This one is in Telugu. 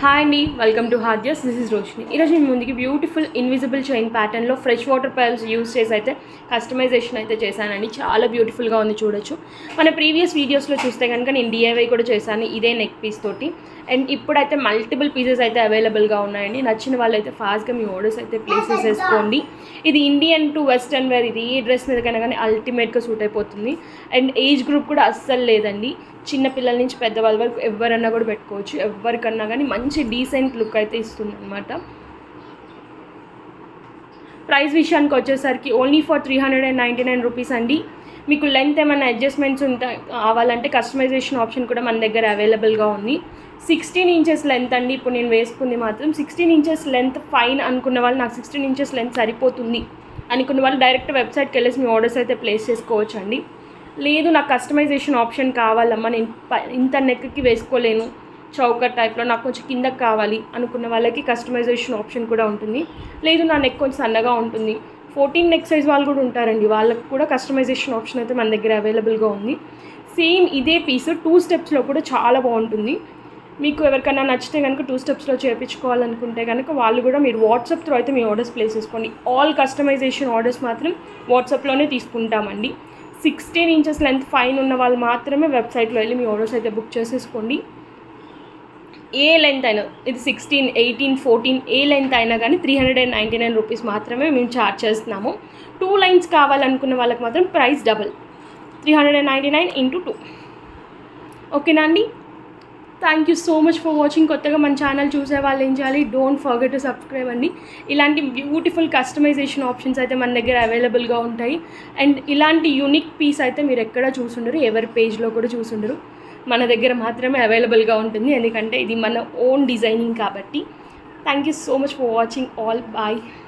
హాయ్ అండి, వెల్కమ్ టు హార్జియస్. This is Roshini. ఈరోజు నేను ముందుకి బ్యూటిఫుల్ ఇన్విజిబుల్ చైన్ ప్యాటర్న్లో ఫ్రెష్ వాటర్ పర్ల్స్ యూస్ చేసి అయితే కస్టమైజేషన్ అయితే చేశానండి. చాలా బ్యూటిఫుల్గా ఉంది, చూడొచ్చు. మన ప్రీవియస్ వీడియోస్లో చూస్తే కనుక నేను డిఐవై కూడా చేశాను ఇదే నెక్ పీస్ తోటి. అండ్ ఇప్పుడైతే మల్టిపుల్ పీసెస్ అయితే అవైలబుల్గా ఉన్నాయండి. నచ్చిన వాళ్ళు అయితే ఫాస్ట్గా మీ ఆర్డర్స్ అయితే ప్లేస్ చేసేసుకోండి. ఇది ఇండియన్ టు వెస్టర్న్ వేర్, ఇది ఏ డ్రెస్ మీదకైనా కానీ అల్టిమేట్గా సూట్ అయిపోతుంది. అండ్ ఏజ్ గ్రూప్ కూడా అస్సలు లేదండి. చిన్న పిల్లల నుంచి పెద్దవాళ్ళ వరకు ఎవరన్నా కూడా పెట్టుకోవచ్చు. ఎవరికన్నా కానీ మంచి డీసెంట్ లుక్ అయితే ఇస్తుంది అనమాట. ప్రైస్ విషయానికి వచ్చేసరికి ఓన్లీ ఫర్ 399 రూపీస్ అండి. మీకు లెంత్ ఏమైనా అడ్జస్ట్మెంట్స్ ఉంటాయి కావాలంటే కస్టమైజేషన్ ఆప్షన్ కూడా మన దగ్గర అవైలబుల్గా ఉంది. 16 ఇంచెస్ లెంత్ అండి. ఇప్పుడు నేను వేసుకుంది మాత్రం 16 ఇంచెస్ లెంత్ ఫైన్ అనుకున్న వాళ్ళు, నాకు 16 ఇంచెస్ లెంత్ సరిపోతుంది అనుకున్న వాళ్ళు డైరెక్ట్ వెబ్సైట్కి వెళ్ళేసి మీ ఆర్డర్స్ అయితే ప్లేస్ చేసుకోవచ్చు అండి. లేదు నాకు కస్టమైజేషన్ ఆప్షన్ కావాలమ్మా, నేను ఇంత నెక్కి వేసుకోలేను, చౌకర్ టైప్లో నాకు కొంచెం కిందకి కావాలి అనుకున్న వాళ్ళకి కస్టమైజేషన్ ఆప్షన్ కూడా ఉంటుంది. లేదు నా నెక్ కొంచెం సన్నగా ఉంటుంది, 14 నెక్ సైజ్ వాళ్ళు కూడా ఉంటారండి, వాళ్ళకి కూడా కస్టమైజేషన్ ఆప్షన్ అయితే మన దగ్గర అవైలబుల్గా ఉంది. సేమ్ ఇదే పీస్ 2 స్టెప్స్లో కూడా చాలా బాగుంటుంది. మీకు ఎవరికైనా నచ్చితే కనుక 2 స్టెప్స్లో చేయించుకోవాలనుకుంటే కనుక వాళ్ళు కూడా మీరు వాట్సాప్ త్రూ అయితే మీ ఆర్డర్స్ ప్లేస్ చేసుకోండి. ఆల్ కస్టమైజేషన్ ఆర్డర్స్ మాత్రం వాట్సాప్లోనే తీసుకుంటామండి. 16 ఇంచెస్ లెంత్ ఫైన్ ఉన్న వాళ్ళు మాత్రమే వెబ్సైట్లో వెళ్ళి మీ ఆర్డర్స్ అయితే బుక్ చేసేసుకోండి. ఏ లెంత్ అయినా, ఇది 16, 18, 14 ఏ లెంత్ అయినా కానీ 399 రూపీస్ మాత్రమే మేము ఛార్జ్ చేస్తున్నాము. 2 లైన్స్ కావాలనుకున్న వాళ్ళకి మాత్రం ప్రైస్ డబుల్, 399 × 2. ఓకేనా అండి? Thank you so much for watching. కొత్తగా మన ఛానల్ చూసే వాళ్ళు ఏం చేయాలి, డోంట్ ఫర్గెట్ టు సబ్స్క్రైబ్ అండి. ఇలాంటి బ్యూటిఫుల్ కస్టమైజేషన్ ఆప్షన్స్ అయితే మన దగ్గర అవైలబుల్గా ఉంటాయి. అండ్ ఇలాంటి యూనిక్ పీస్ అయితే మీరు ఎక్కడ చూసుండరు, ఎవరి పేజ్లో కూడా చూసుండరు, మన దగ్గర మాత్రమే అవైలబుల్గా ఉంటుంది. ఎందుకంటే ఇది మన ఓన్ డిజైనింగ్ కాబట్టి. Thank you so much for watching. All bye.